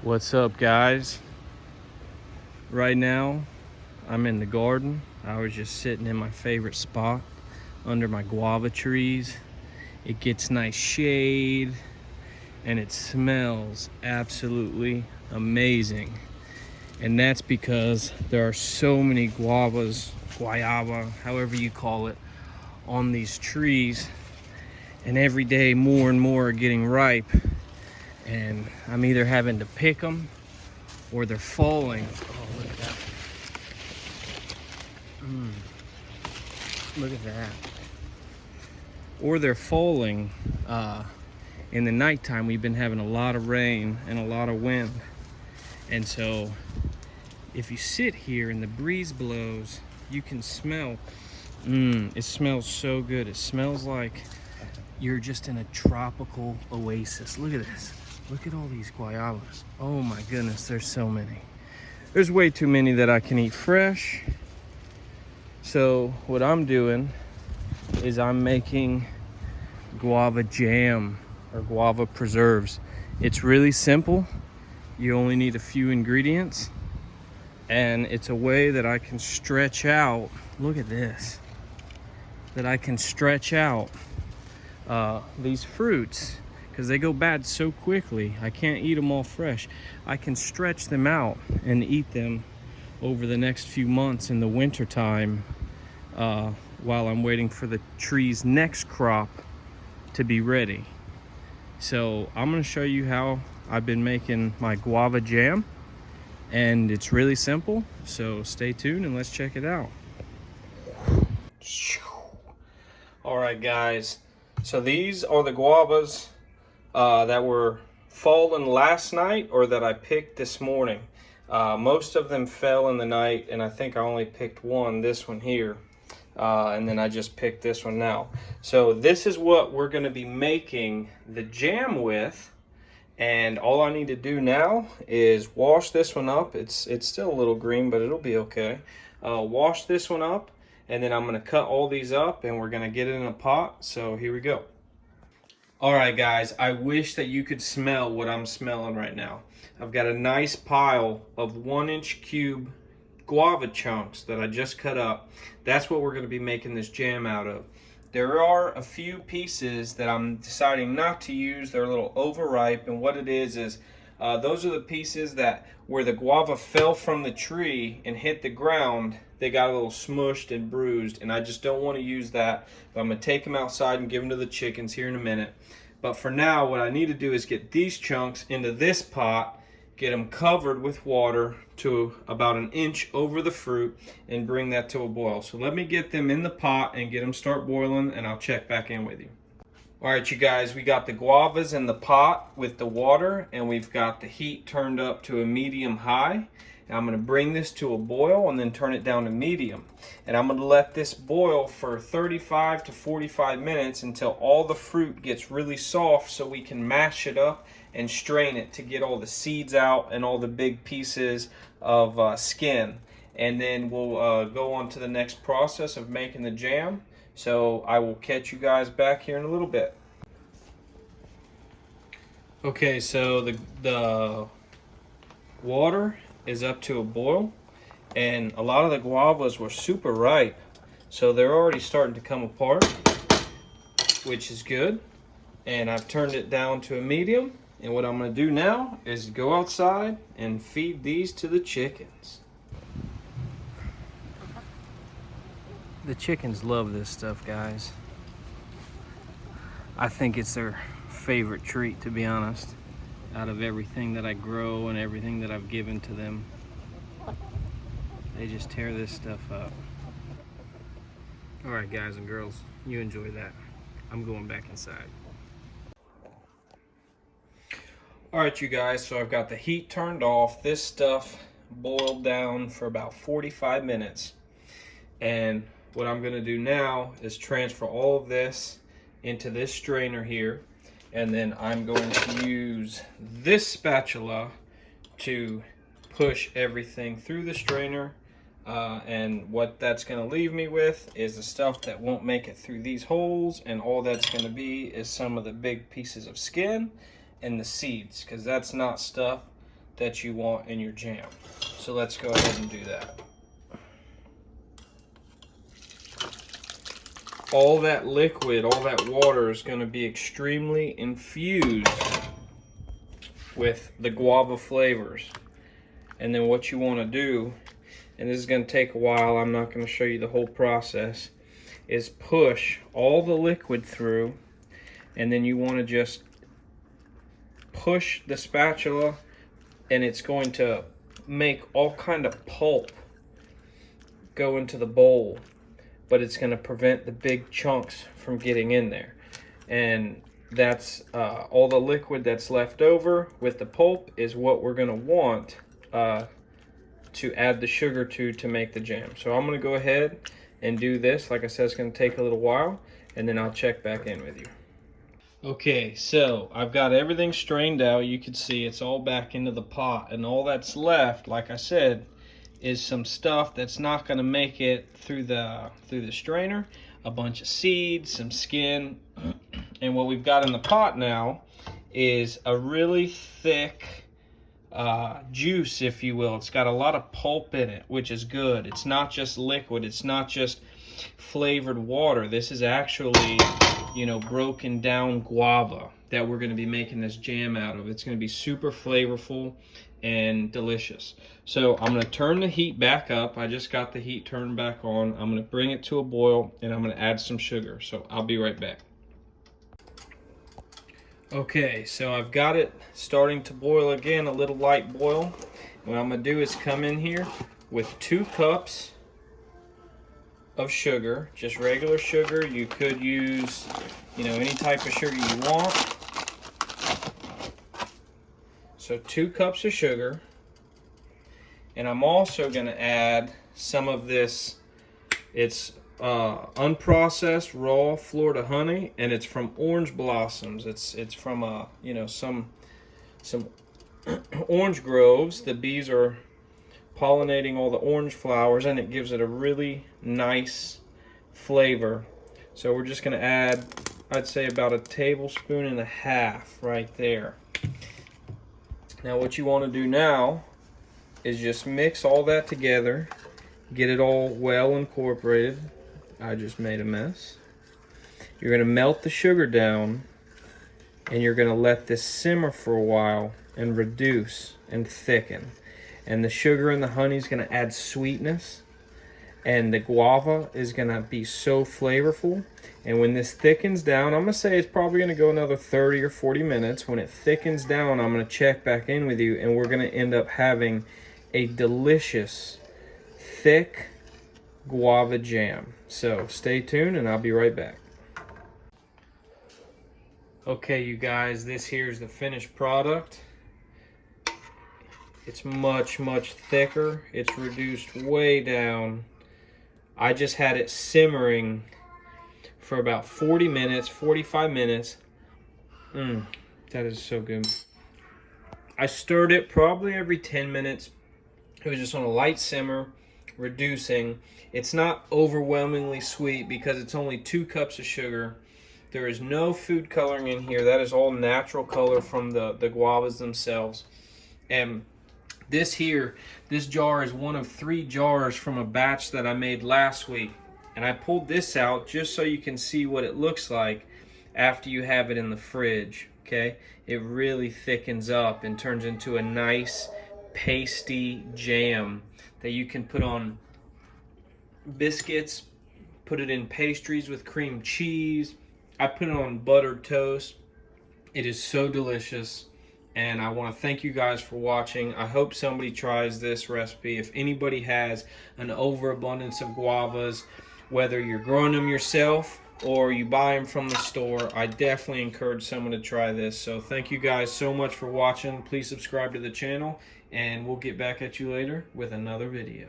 What's up, guys? Right now I'm in the garden. I was just sitting in my favorite spot under my guava trees. It gets nice shade and it smells absolutely amazing, and that's because there are so many guavas, guayaba, however you call it, on these trees, and every day more and more are getting ripe, and I'm either having to pick them or they're falling. Oh, look at that. Look at that. Or they're falling. In the nighttime, we've been having a lot of rain and a lot of wind. And so if you sit here and the breeze blows, you can smell. It smells so good. It smells like you're just in a tropical oasis. Look at this. Look at all these guayabas. Oh my goodness, there's so many. There's way too many that I can eat fresh. So what I'm doing is I'm making guava jam or guava preserves. It's really simple. You only need a few ingredients, and it's a way that I can stretch out. Look at this. That I can stretch out these fruits, because they go bad so quickly. I can't eat them all fresh. I can stretch them out and eat them over the next few months in the winter time, while I'm waiting for the tree's next crop to be ready. So I'm going to show you how I've been making my guava jam, and it's really simple. So stay tuned and let's check it out. All right, guys. So these are the guavas that were fallen last night, or that I picked this morning. Most of them fell in the night, and I think I only picked one, this one here. And then I just picked this one now. So this is what we're going to be making the jam with. And all I need to do now is wash this one up. It's still a little green, but it'll be okay. Wash this one up, and then I'm going to cut all these up, and we're going to get it in a pot. So here we go. All right, guys, I wish that you could smell what I'm smelling right now. I've got a nice pile of 1-inch cube guava chunks that I just cut up. That's what we're going to be making this jam out of. There are a few pieces that I'm deciding not to use. They're a little overripe, and what it is those are the pieces that where the guava fell from the tree and hit the ground, they got a little smushed and bruised, and I just don't want to use that. But I'm going to take them outside and give them to the chickens here in a minute. But for now, what I need to do is get these chunks into this pot, get them covered with water to about 1 inch over the fruit, and bring that to a boil. So let me get them in the pot and get them start boiling, and I'll check back in with you. All right, you guys, we got the guavas in the pot with the water, and we've got the heat turned up to a medium high. And I'm going to bring this to a boil and then turn it down to medium. And I'm going to let this boil for 35 to 45 minutes until all the fruit gets really soft, so we can mash it up and strain it to get all the seeds out and all the big pieces of skin. And then we'll go on to the next process of making the jam. So I will catch you guys back here in a little bit. Okay, so the water is up to a boil, and a lot of the guavas were super ripe, so they're already starting to come apart, which is good. And I've turned it down to a medium, and what I'm going to do now is go outside and feed these to the chickens. The chickens love this stuff, guys. I think it's their favorite treat, to be honest, out of everything that I grow and everything that I've given to them. They just tear this stuff up. All right, guys and girls, you enjoy that. I'm going back inside. All right, you guys, so I've got the heat turned off. This stuff boiled down for about 45 minutes. And what I'm going to do now is transfer all of this into this strainer here, and then I'm going to use this spatula to push everything through the strainer, and what that's going to leave me with is the stuff that won't make it through these holes, and all that's going to be is some of the big pieces of skin and the seeds, because that's not stuff that you want in your jam. So let's go ahead and do that. All that liquid, all that water is going to be extremely infused with the guava flavors. And then what you want to do, and this is going to take a while, I'm not going to show you the whole process, is push all the liquid through, and then you want to just push the spatula, and it's going to make all kind of pulp go into the bowl, but it's going to prevent the big chunks from getting in there. And that's all the liquid that's left over with the pulp is what we're going to want to add the sugar to make the jam. So I'm going to go ahead and do this. Like I said, it's going to take a little while, and then I'll check back in with you. Okay, so I've got everything strained out. You can see it's all back into the pot, and all that's left, like I said, is some stuff that's not going to make it through the strainer. A bunch of seeds, some skin, and what we've got in the pot now is a really thick juice, if you will. It's got a lot of pulp in it, which is good. It's not just liquid. It's not just flavored water. This is actually, you know, broken down guava that we're going to be making this jam out of. It's going to be super flavorful and delicious. So I'm going to turn the heat back up. I just got the heat turned back on. I'm going to bring it to a boil, and I'm going to add some sugar. So I'll be right back. Okay, so I've got it starting to boil again, a little light boil. What I'm going to do is come in here with 2 cups of sugar, just regular sugar. You could use, you know, any type of sugar you want. So 2 cups of sugar. And I'm also going to add some of this, it's unprocessed raw Florida honey, and it's from orange blossoms. It's from you know, some orange groves. The bees are pollinating all the orange flowers, and it gives it a really nice flavor. So we're just going to add, I'd say, about 1.5 tablespoons right there. Now what you want to do now is just mix all that together, get it all well incorporated. I just made a mess. You're going to melt the sugar down, and you're going to let this simmer for a while and reduce and thicken. And the sugar and the honey is going to add sweetness, and the guava is going to be so flavorful. And when this thickens down, I'm going to say it's probably going to go another 30 or 40 minutes. When it thickens down, I'm going to check back in with you, and we're going to end up having a delicious, thick guava jam. So stay tuned, and I'll be right back. Okay, you guys, this here's the finished product. It's much, much thicker. It's reduced way down. I just had it simmering for about 40 minutes, 45 minutes. That is so good. I stirred it probably every 10 minutes. It was just on a light simmer, reducing. It's not overwhelmingly sweet because it's only 2 cups of sugar. There is no food coloring in here. That is all natural color from the guavas themselves. And this jar is one of 3 jars from a batch that I made last week. And I pulled this out just so you can see what it looks like after you have it in the fridge, okay? It really thickens up and turns into a nice pasty jam that you can put on biscuits, put it in pastries with cream cheese. I put it on buttered toast. It is so delicious. And I want to thank you guys for watching. I hope somebody tries this recipe. If anybody has an overabundance of guavas, whether you're growing them yourself or you buy them from the store, I definitely encourage someone to try this. So thank you guys so much for watching. Please subscribe to the channel, and we'll get back at you later with another video.